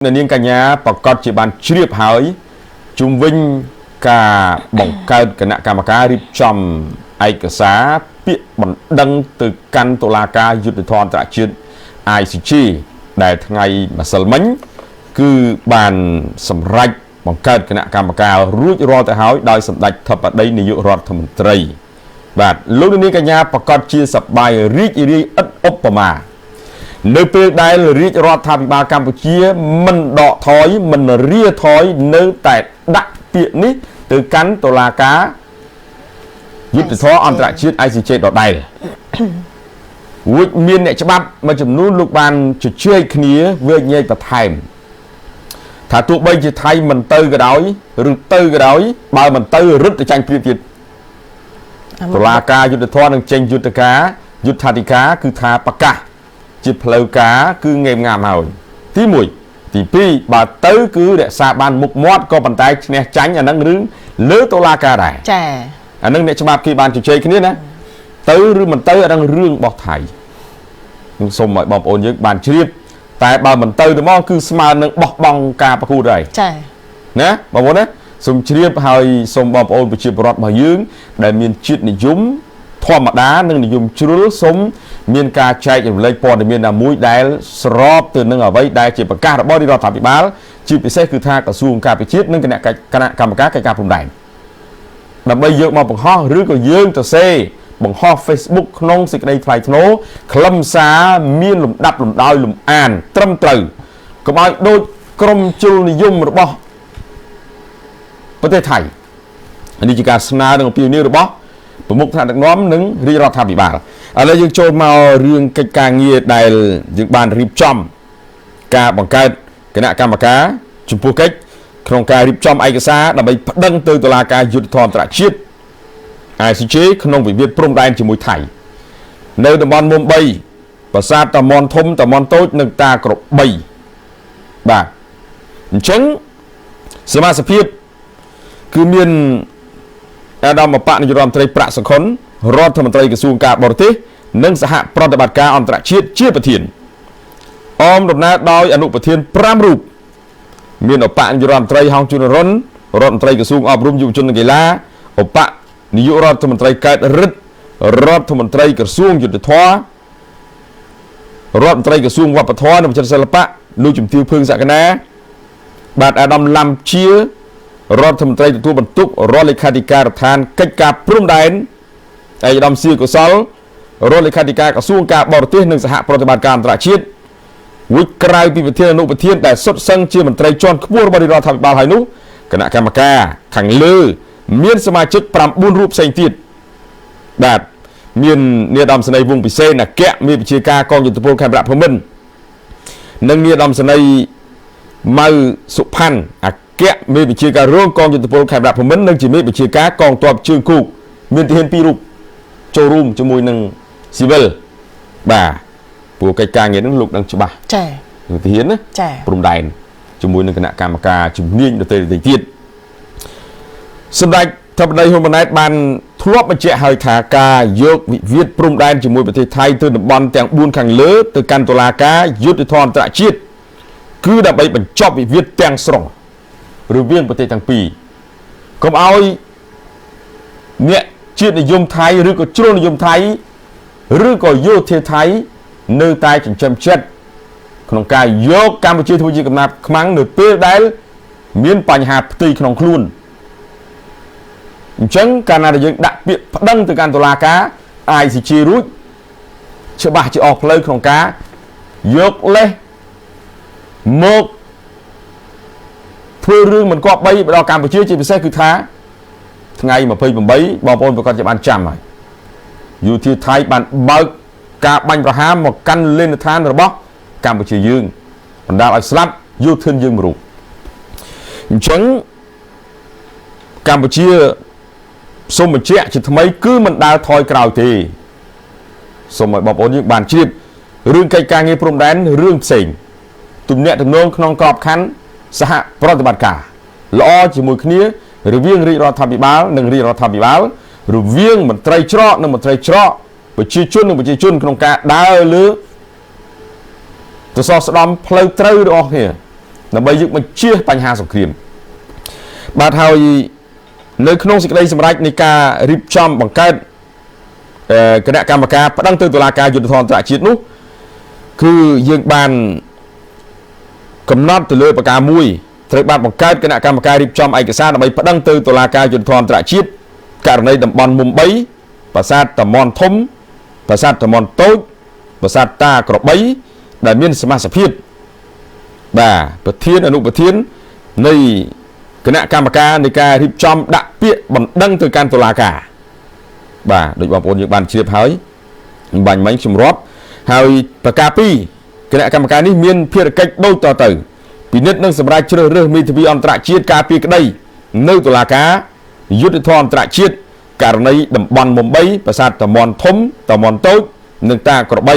នាងកញ្ញាប្រកាសជាបានជ្រាបហើយជុំវិញការបង្កើតគណៈកម្មការរៀបចំឯកសារពាក្យបណ្ដឹងទៅកាន់តុលាការយុត្តិធម៌អន្តរជាតិ ICJ ដែលថ្ងៃម្សិលមិញគឺបានសម្រេចបង្កើតគណៈកម្មការរួចរាល់ទៅហើយដោយសម្ដេចធិបតីនាយករដ្ឋមន្ត្រីបាទលោកនាងកញ្ញាប្រកាសជាសប្បាយរីករាយឥតឧបមានៅពេលដែលរាជរដ្ឋាភិបាលកម្ពុជាមិនដកថយមិនរាថយនៅតែដាក់ពាក្យនេះទៅកាន់តុលាការយុត្តិធម៌អន្តរជាតិ ICJ ដដែលវិជ្ជមានអ្នកច្បាប់មួយចំនួនលោកបានជជែកគ្នាវែកញែកបន្ថែមថាទោះបីជាថៃមិនទៅក៏ដោយឬទៅក៏ដោយបើមិនទៅរឹតទៅចាញ់ព្រៀបទៀតតុលាការយុត្តិធម៌នឹងចេញយុត្តិការយុត្ថាធិការគឺថាប្រកាសជាផ្លូវការគឺងេមងាមហើយទី1ទី2បើទៅគឺរក្សាបានមុខមាត់ក៏ប៉ុន្តែឈ្នះចាញ់អានឹងរឿងលើតុលាការដែរចាអានឹងអ្នកច្បាប់គេបានជជែកគ្នាណាទៅឬមិនទៅអានឹងរឿងរបស់ថៃខ្ញុំសូមឲ្យបងប្អូនយើងបានជ្រាបតែបើមិនទៅទៅមកគឺស្មើនឹងបោះបង់ការប្រកួតហើយចាណាបងប្អូនណាសូមជ្រាបហើយសូមបងប្អូនប្រជាពលរដ្ឋរបស់យើងដែលមានជាតិនិយមធម្មតានិងនិយមជ្រុលសូមមានការចែករំលែកព័ត៌មានណាមួយដែលស្របទៅនឹងអ្វីដែលជាប្រកាសរបស់រដ្ឋាភិបាលជាពិសេសគឺថាក្រសួងការពារជាតិនិងគណៈកម្មការកិច្ចការព្រំដែនដើម្បីយកមកបង្ហោះឬក៏យើងទៅសេបង្ហោះ Facebook ក្នុងសេចក្តីថ្លៃថ្នូរខ្លឹមសារមានលំដាប់លំដោយលំអានត្រឹមត្រូវកុំឲ្យដូចក្រុមជ្រុលនិយមរបស់ប្រទេសថៃនេះជាការស្នើនឹងអំពាវនាវរបស់ប្រមុខថ្នាក់ដឹកនាំនិងរាជរដ្ឋាភិបាលឥឡូវយើងចូលមករឿងកិច្ចការងារដែលយើងបានរៀបចំការបង្កើតគណៈកម្មការចំពោះកិច្ចក្នុងការរៀបចំឯកសារដើម្បីប្តឹងទៅតុលាការយុត្តិធម៌អន្តរជាតិ ICJ ក្នុងវិវាទព្រំដែនជាមួយថៃនៅតំបន់មុំ3ប្រាសាទតាមាន់ធំតាមាន់តូចនិងតាក្របីបាទអញ្ចឹងសមាជិកគឺមានអាដាមបកនាយករដ្ឋមន្ត្រីប្រាក់សុខុនរដ្ឋមន្ត្រីក្រសួងការបរទេសនិងសហប្រតិបត្តិការអន្តរជាតិជាប្រធានអមដំណើរដោយអនុប្រធាន5រូបមានឧបនាយករដ្ឋមន្ត្រីហងជួនរុនរដ្ឋមន្ត្រីក្រសួងអប់រំយុវជននិងកីឡាឧបនាយករដ្ឋមន្ត្រីកើតរិទ្ធរដ្ឋមន្ត្រីក្រសួងយុទ្ធភ័ពរដ្ឋមន្ត្រីក្រសួងវប្បធម៌និងវិចិត្រសិល្បៈលោកជំទាវភឿងសក្តាបាទអាដាមឡាំជារដ្ឋមន្ត្រីទទួលបន្ទុករដ្ឋលេខាធិការដ្ឋានកិច្ចការព្រំដែនឯកឧត្តមសៀកុសលរដ្ឋលេខាធិការក្រសួងការបរទេសនិងសហប្រតិបត្តិការអន្តរជាតិវិក្រៅពីប្រធានអនុប្រធានដែលសុទ្ធសឹងជាមន្ត្រីជាន់ខ្ពស់របស់រដ្ឋាភិបាលហើយនោះគណៈកម្មការខាងលើមានសមាជិក9រូបផ្សេងទៀតបាទមាននាយឧត្តមសេនីយ៍វង្សពិសេសអគ្គមេបញ្ជាការកងយុទ្ធពលខេមរៈភូមិន្ទនិងនាយឧត្តមសេនីយ៍ម៉ៅសុផាន់អគ្គមេបញ្ជាការរងកងយុទ្ធពលខេមរៈភូមិន្ទនិងជាមេបញ្ជាការកងទ័ពជើងគូកមានទាហាន2រូបចូលរួមជាមួយនឹងស៊ីវិលបាទព្រោះកិច្ចការងារនឹងលោកដឹងច្បាស់ចា៎ទាហានណាចា៎ព្រំដែនជាមួយនឹងគណៈកម្មការជំនាញដទៃទៀតសម្ដេចធិបតីហ៊ុនម៉ាណែតបានធ្លាប់បញ្ជាក់ឲ្យថាការយកវិវាទព្រំដែនជាមួយប្រទេសថៃទៅតំបន់ទាំង4ខាងលើទៅកាន់តុលាការយុត្តិធម៌អន្តរជាតិគឺដើម្បីបញ្ចប់វិវាទទាំងស្រុងរវាងប្រទេសទាំងពីរកុំឲ្យអ្នកជាតិនិយមថៃឬក៏ជ្រុលនិយមថៃឬក៏យោធាថៃនៅតែចិញ្ចឹមចិត្តក្នុងការយកកម្ពុជាធ្វើជាកំណត់ខ្មាំងនៅពេលដែលមានបញ្ហាផ្ទៃក្នុងខ្លួនអញ្ចឹងកាលណាយើងដាក់ពាក្យប្តឹងទៅកាន់តុលាការ ICJ រួចច្បាស់ជាអស់ផ្លូវក្នុងការយកលេសមកធ្វើរឿងមិនគប្បីដល់កម្ពុជាជាពិសេសគឺថាថ្ងៃ28បងប្អូនប្រកាសជាបានចាំហើយយោធាថៃបានបើកការបាញ់ប្រហារមកកាន់លេនដ្ឋានរបស់កម្ពុជាយើងបណ្ដាលឲ្យស្លាប់យោធិនយើងមួយរូបអញ្ចឹងកម្ពុជាសូមបញ្ជាក់ជាថ្មីគឺមិនដើរថយក្រោយទេសូមឲ្យបងប្អូនយើងបានជ្រាបរឿងកិច្ចការងារព្រំដែនរឿងផ្សេងទំនាក់ទំនងក្នុងក្របខ័ណ្ឌសហប្រតិបត្តិការល្អជាមួយគ្នារវាងរាជរដ្ឋាភិបាលនិងរាជរដ្ឋាភិបាលរវាងមន្ត្រីច្រកនិងមន្ត្រីច្រកប្រជាជននិងប្រជាជនក្នុងការដើរលើទៅសស្ដំផ្លូវត្រូវរបស់គ្នា ដើម្បីយកបញ្ជាបញ្ហាសង្គ្រាមបាទហើយនៅក្នុងសេចក្តីសម្រេចនៃការរៀបចំបង្កើតគណៈកម្មការប្តឹងទៅតុលាការយុត្តិធម៌អន្តរជាតិនោះគឺយើងបានកំណត់ទៅលើប្រការមួយត្រូវបានបង្កើតគណៈកម្មការរៀបចំឯកសារដើម្បីប្តឹងទៅតុលាការយុត្តិធម៌អន្តរជាតិករណីតំបន់មុំ3ប្រាសាទតាមាន់ធំប្រាសាទតាមាន់តូចប្រាសាទតាក្របីដែលមានសមាជិកភាពបាទប្រធានអនុប្រធាននៃគណៈកម្មការនៃការរៀបចំដាក់ពាក្យបណ្ដឹងទៅកាន់តុលាការបាទដូចបងប្អូនយើងបានជ្រាបហើយបាញ់មិញខ្ញុំរាប់ហើយប្រការ2គណៈកម្មការនេះមានភារកិច្ចដូចតទៅពិនិត្យនិងសម្រេចជ្រើសរើសមេធាវីអន្តរជាតិការពារក្តីនៅតុលាការយុត្តិធម៌អន្តរជាតិករណីតំបន់មុំ3ប្រាសាទតាមាន់ធំតាមាន់តូចនិងតាក្របី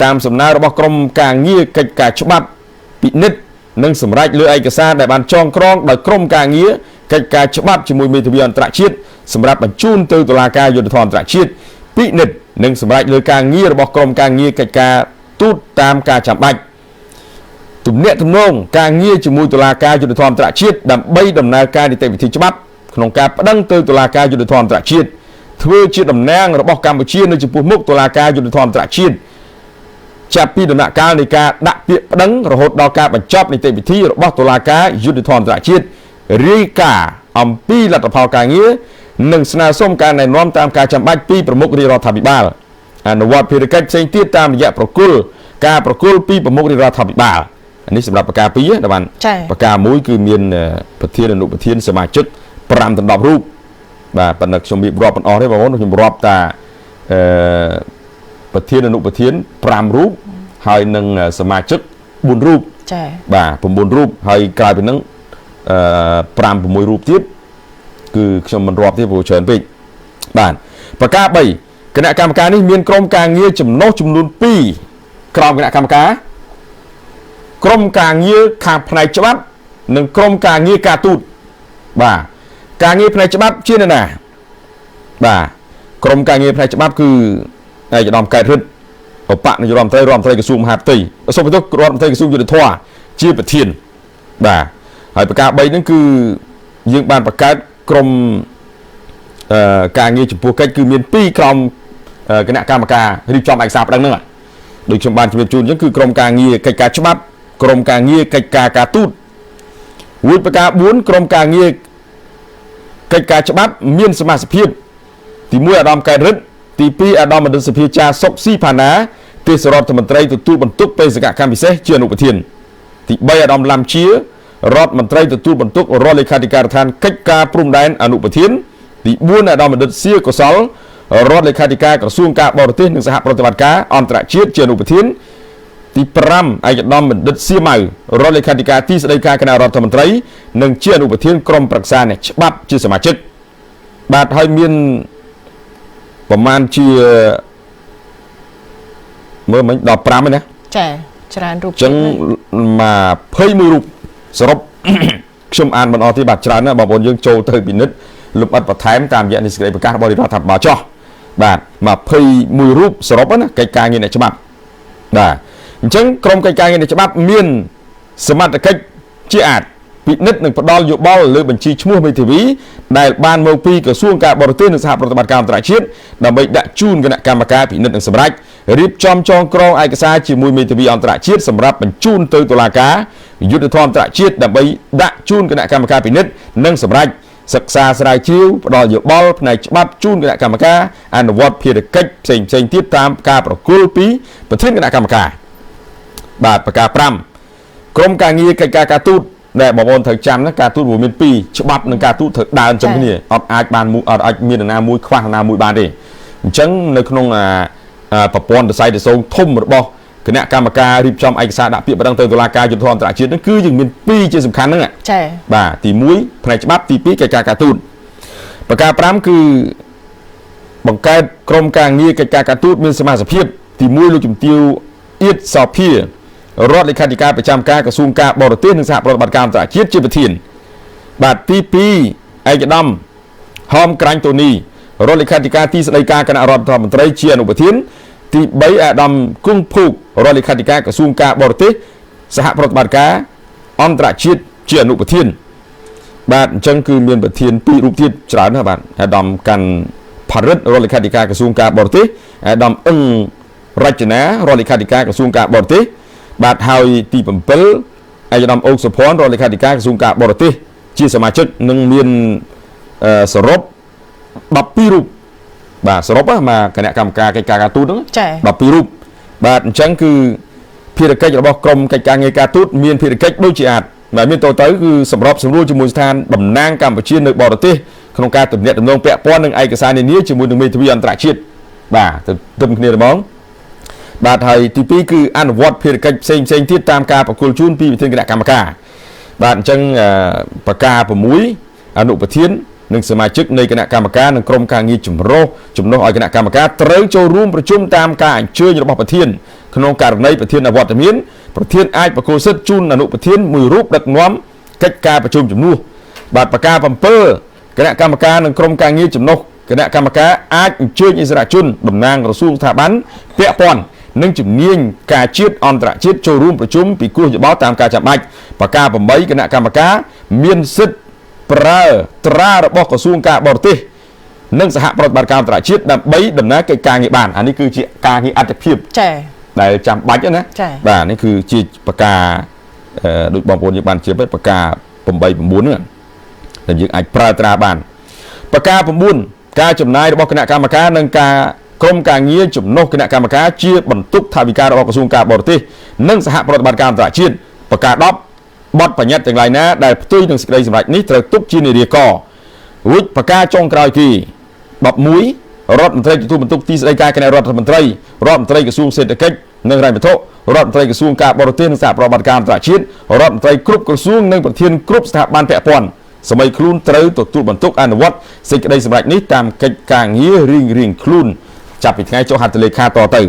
តាមសំណើរបស់ក្រមការងារកិច្ចការច្បាប់ពិនិត្យនិងសម្រេចលើឯកសារដែលបានចងក្រងដោយក្រមការងារកិច្ចការច្បាប់ជាមួយមេធាវីអន្តរជាតិសម្រាប់បញ្ជូនទៅតុលាការយុត្តិធម៌អន្តរជាតិពិនិត្យនិងសម្រេចលើការងាររបស់ក្រមការងារកិច្ចការទូតតាមការចាំបាច់ទំនាក់ទំនងការងារជាមួយតុលាការយុត្តិធម៌អន្តរជាតិដើម្បីដំណើរការនីតិវិធីច្បាប់ក្នុងការប្តឹងទៅតុលាការយុត្តិធម៌អន្តរជាតិធ្វើជាតំណាងរបស់កម្ពុជានៅចំពោះមុខតុលាការយុត្តិធម៌អន្តរជាតិចាប់ពីដំណាក់កាលនៃការដាក់ពាក្យប្តឹងរហូតដល់ការបញ្ចប់នីតិវិធីរបស់តុលាការយុត្តិធម៌អន្តរជាតិរាយការណ៍អំពីលទ្ធផលការងារនិងស្នើសុំការណែនាំតាមការចាំបាច់ពីប្រមុខរាជរដ្ឋាភិបាលអនុវត្តភារកិច្ចផ្សេងទៀតតាមរយៈការប្រគល់ពីប្រមុខរាជរដ្ឋាភិបាលនេះសម្រាប់ប្រការ2ដែលបានប្រការ1គឺមានប្រធានអនុប្រធានសមាជិក5ដល់10រូបបាទប៉ុន្តែខ្ញុំរៀបរាប់មិនអស់ទេបងប្អូនខ្ញុំរាប់តាប្រធានអនុប្រធាន5រូបហើយនឹងសមាជិក4រូបចា៎បាទ9រូបហើយក្រៅពីហ្នឹង5 6រូបទៀតគឺខ្ញុំមិនរាប់ទេព្រោះច្រើនពេកបាទប្រការ3គណៈកម្មការនេះមានក្រុមការងារចំណុះចំនួន2ក្រមគណៈកម្មការក្រុមការងារខាងផ្នែកច្បាប់និងក្រុមការងារការទូតបាទការងារផ្នែកច្បាប់ជាណាបាទក្រុមការងារផ្នែកច្បាប់គឺឯកឧត្តមកើតរិទ្ធឧបនាយករដ្ឋមន្ត្រីក្រសួងមហាផ្ទៃសូមបន្ទោសរដ្ឋមន្ត្រីក្រសួងយុត្តិធម៌ជាប្រធានបាទហើយប្រការ3ហ្នឹងគឺយើងបានបង្កើតក្រុមការងារចំពោះកិច្ចគឺមាន2ក្រុមគណៈកម្មការរៀបចំឯកសារប្តឹងហ្នឹងដូចខ្ញុំបានជម្រាបជូនអញ្ចឹងគឺក្រុមការងារកិច្ចការច្បាប់ក្រុមការងារកិច្ចការការទូតរួចប្រការ4ក្រុមការងារកិច្ចការច្បាប់មានសមាជិកភាពទី1អាដាមកើតរិទ្ធទី2អាដាមអតីតសភាចាសុកស៊ីផាណាទេសរដ្ឋមន្ត្រីទទួលបន្ទុកបេសកកម្មពិសេសជាអនុប្រធានទី3អាដាមឡាំជារដ្ឋមន្ត្រីទទួលបន្ទុករដ្ឋលេខាធិការដ្ឋានកិច្ចការព្រំដែនអនុប្រធានទី4អាដាមអតីតសៀកុសលរដ្ឋលេខាធិការក្រសួងការបរទេសនិងសហប្រតិបត្តិការអន្តរជាតិជាអនុប្រធានទី5ឯកឧត្តមបណ្ឌិតសៀម៉ៅរដ្ឋលេខាធិការទីស្តីការគណៈរដ្ឋមន្ត្រីនិងជាអនុប្រធានក្រុមប្រឹក្សាអ្នកច្បាប់ជាសមាជិកបាទហើយមានប្រមាណជាមើលមិញដល់5ហ្នឹងណាចាច្រើនរូបចឹង21រូបសរុបខ្ញុំអានមិនអស់ទេបាទច្រើនណាស់បងប្អូនយើងចូលទៅពិនិត្យលម្អិតបន្ថែមតាមរយៈនីតិសេចក្តីប្រកាសរបស់រដ្ឋាភិបាលចោះបាទ21រូបសរុបណាកិច្ចការងារអ្នកច្បាប់បាទអញ្ចឹងក្រុមកិច្ចការងារអ្នកច្បាប់មានសមត្ថកិច្ចជាអាចពិនិត្យនិងផ្ដល់យោបល់លើបញ្ជីឈ្មោះមេធាវីដែលបានមកពីក្រសួងការបរទេសនិងសហប្រតិបត្តិការអន្តរជាតិដើម្បីដាក់ជូនគណៈកម្មការពិនិត្យនិងសម្រេចរៀបចំចងក្រងឯកសារជាមួយមេធាវីអន្តរជាតិសម្រាប់បញ្ជូនទៅតុលាការយុត្តិធម៌អន្តរជាតិដើម្បីដាក់ជូនគណៈកម្មការពិនិត្យនិងសម្រេចសិក្សាស្រាវជ្រាវផ្ដល់យោបល់ផ្នែកច្បាប់ជូនគណៈកម្មការអនុវត្តភារកិច្ចផ្សេងទៀតតាមការប្រគល់ពីប្រធានគណៈកម្មការបាទប្រការ5ក្រុមការងារកិច្ចការការទូតដែលបងប្អូនត្រូវចាំណាការទូតវាមាន2ច្បាប់និងការទូតត្រូវដើរចំគ្នាអត់អាចបានអត់អាចមាននរណាមួយខ្វះនរណាមួយបានទេអញ្ចឹងនៅក្នុងប្រព័ន្ធដស័យដសងធំរបស់គណៈកម្មការរៀបចំឯកសារដាក់ពាក្យបណ្ដឹងទៅតុលាការយុត្តិធម៌អន្តរជាតិហ្នឹងគឺយើងមាន2ជាសំខាន់ហ្នឹងចា៎បាទទី1ផ្នែកច្បាប់ទី2កិច្ចការការទូតប្រការ5គឺបង្កើតក្រុមការងារកិច្ចការការទូតមានសមាជិកភាពទី1លោកជំទាវអៀតសោភារដ្ឋលេខាធិការប្រចាំការក្រសួងការបរទេសនិងសហប្រតិបត្តិការអន្តរជាតិជាប្រធានបាទទី2ឯកឧត្តមហមក្រាញ់តូនីរដ្ឋលេខាធិការទីស្តីការគណៈរដ្ឋមន្ត្រីជាអនុប្រធានទី3អាដាមគង់ភូករដ្ឋលេខាធិការក្រសួងការបរទេសសហប្រតិបត្តិការអ អន្តរជាតិជាអនុប្រធានបាទអញ្ចឹងគឺមានប្រធាន2រូបទៀតច្រើនណាស់បាទអាដាមកាន់ផារិតរដ្ឋលេខាធិការក្រសួងការបរទេសអាដាមអឹងរចនារដ្ឋលេខាធិការក្រសួងការបរទេសបាទហើយទី7អាដាមអូកសុភ័ណ្ឌរដ្ឋលេខាធិការក្រសួងការបរទេសជាសមាជិកនិងមានសរុប12រូបបាទសរុបមកគណៈកម្មការកិច្ចការការទូតហ្នឹង12រូបបាទអញ្ចឹងគឺភារកិច្ចរបស់ក្រមកិច្ចការងារការទូតមានភារកិច្ចដូចជាអាចបាទមានតទៅគឺសម្របសម្រួលជាមួយស្ថានតំណាងកម្ពុជានៅបរទេសក្នុងការទំនាក់ទំនងពាក់ព័ន្ធនឹងឯកសារនានាជាមួយនឹងមេធាវីអន្តរជាតិបាទទៅគ្នាហ្មងបាទហើយទី2គឺអនុវត្តភារកិច្ចផ្សេងទៀតតាមការប្រគល់ជូនពីវិធានគណៈកម្មការបាទអញ្ចឹងប្រការ6អនុប្រធាននិងសមាជិកនៃគណៈកម្មការនិងក្រុមការងារជំនួសឲ្យគណៈកម្មការត្រូវចូលរួមប្រជុំតាមការអញ្ជើញរបស់ប្រធានក្នុងករណីប្រធានអវត្តមានប្រធានអាចប្រគល់សិទ្ធិជូនអនុប្រធានមួយរូបដឹកនាំកិច្ចការប្រជុំជំនួសបាទប្រការ7គណៈកម្មការនិងក្រុមការងារជំនួសគណៈកម្មការអាចអញ្ជើញអិសរាជជនតំណាងក្រសួងស្ថាប័នពាក់ព័ន្ធនិងជំនាញការជាតិអន្តរជាតិចូលរួមប្រជុំពិគ្រោះយោបល់តាមការចាំបាច់ប្រការ8គណៈកម្មការមានសិទ្ធិប្រើត្រារបស់ក្រសួងការបរទេសនិងសហប្រតិបត្តិការអន្តរជាតិដើម្បីដំណើរកិច្ចការងារបានអានេះគឺជាការងារអត្ថភាពចា៎ដែលចាំបាច់ណាបាទនេះគឺជាប្រការដូចបងប្អូនយើងបានជម្រាបប្រការ8 9ហ្នឹងដែលយើងអាចប្រើត្រាបានប្រការ9ការចំណាយរបស់គណៈកម្មការនិងការក្រុមការងារជំនួសគណៈកម្មការជាបន្ទុកថវិការបស់ក្រសួងការបរទេសនិងសហប្រតិបត្តិការអន្តរជាតិប្រការ10បទបញ្ញត្តិទាំងឡាយណាដែលផ្ទុយនឹងសេចក្តីសម្រេចនេះត្រូវទុកជានារីករួចប្រការចុងក្រោយគឺ11រដ្ឋមន្ត្រីទទួលបន្ទុកទីស្តីការគណៈរដ្ឋមន្ត្រីរដ្ឋមន្ត្រីក្រសួងសេដ្ឋកិច្ចនិងហិរញ្ញវត្ថុរដ្ឋមន្ត្រីក្រសួងការបរទេសនិងសហប្រតិបត្តិការអន្តរជាតិរដ្ឋមន្ត្រីគ្រប់ក្រសួងនិងប្រធានគ្រប់ស្ថាប័នពាក់ព័ន្ធសម័យខ្លួនត្រូវទទួលបន្ទុកអនុវត្តសេចក្តីសម្រេចនេះតាមកិច្ចការងាររៀងខ្លួនចាប់ពីថ្ងៃចុះហត្ថលេខាតទៅ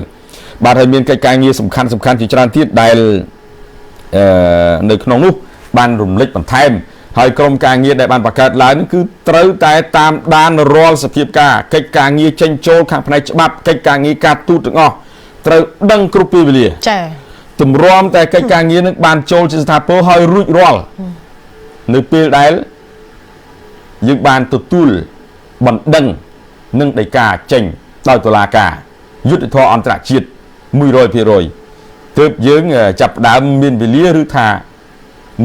បាទហើយមានកិច្ចការងារសំខាន់ជាច្រើនទៀតដែលនៅក្នុងនោះបានរំលេចបន្ថែមហើយក្រុមការងារដែលបានបង្កើតឡើងគឺត្រូវតែតាមដានរាល់សភាពការកិច្ចការងារចេញចូលខាងផ្នែកច្បាប់កិច្ចការងារការទូតទាំងអស់ត្រូវដឹងគ្រប់ពេលវេលាចា៎ទម្រាំតែកិច្ចការងារនឹងបានចូលជាស្ថាពរហើយរួចរាល់នៅពេលដែលយើងបានទទួលបណ្ដឹងនិងដីកាចេញដោយតុលាការយុត្តិធម៌អន្តរជាតិ 100% ទើបយើងចាប់ផ្ដើមមានវេលាឬថា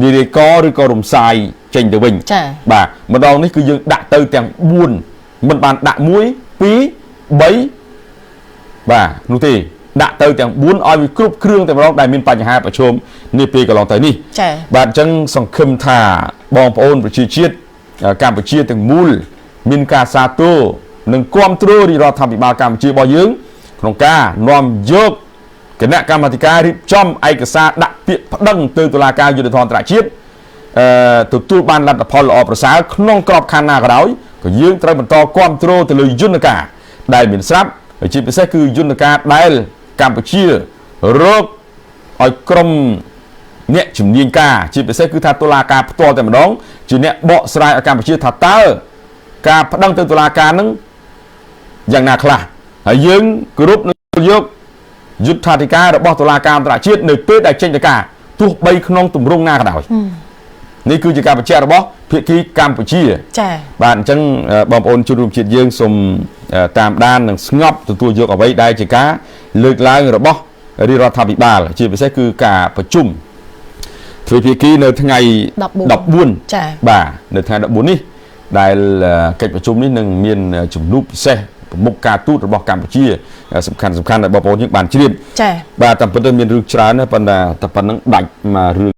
នារីកឬក៏រំសាយចេញទៅវិញចា៎បាទម្ដងនេះគឺយើងដាក់ទៅទាំង4មិនបានដាក់1 2 3បាទនោះទេដាក់ទៅទាំង4ឲ្យវាគ្រប់គ្រឿងតែម្ដងដែលមានបញ្ហាប្រឈមនាពេលកន្លងទៅនេះចា៎បាទអញ្ចឹងសង្ឃឹមថាបងប្អូនប្រជាជាតិកម្ពុជាទាំងមូលមានការសាទរនិងគាំទ្ររាជរដ្ឋាភិបាលកម្ពុជារបស់យើងក្នុងការនាំយកគណៈកម្មាធិការរៀបចំឯកសារដាក់ពាក្យប្តឹងទៅតុលាការយុត្តិធម៌អន្តរជាតិទទួលបានលទ្ធផលល្អប្រសើរក្នុងក្របខ័ណ្ឌណាក៏ដោយក៏យើងត្រូវបន្តគាំទ្រទៅលើយន្តការដែលមានស្រាប់ជាពិសេសគឺយន្តការដែលកម្ពុជារកឲ្យក្រុមអ្នកជំនាញការជាពិសេសគឺថាតុលាការផ្ទាល់តែម្ដងជាអ្នកបកស្រាយឲ្យកម្ពុជាថាតើការប្តឹងទៅតុលាការនឹងយ៉ាងណាខ្លះហើយយើងគ្រប់នឹងយកយុត្ថាធិការរបស់តុលាការអន្តរជាតិនៅពេលដែលចេញទៅការទោះបីក្នុងទម្រង់ណាក៏ដោយនេះគឺជាការបញ្ជាក់របស់ភាគីកម្ពុជាចា៎បាទអញ្ចឹងបងប្អូនជនរួមជាតិយើងសូមតាមដាននិងស្ងប់ទទួលយកអ្វីដែលជាការលើកឡើងរបស់រាជរដ្ឋាភិបាលជាពិសេសគឺការប្រជុំទ្វេភាគីនៅថ្ងៃ14ចា៎បាទនៅថ្ងៃ14នេះដែលកិច្ចប្រជុំនេះនឹងមានជំនួបពិសេសប្រមុខការទូតរបស់កម្ពុជាសំខាន់ដែលបងប្អូនយើងបានជ្រាបចា៎បាទតាមពិតទៅមានរឿងច្រើនណាស់ប៉ុន្តែតែប៉ុណ្្នឹងដាច់មករឿង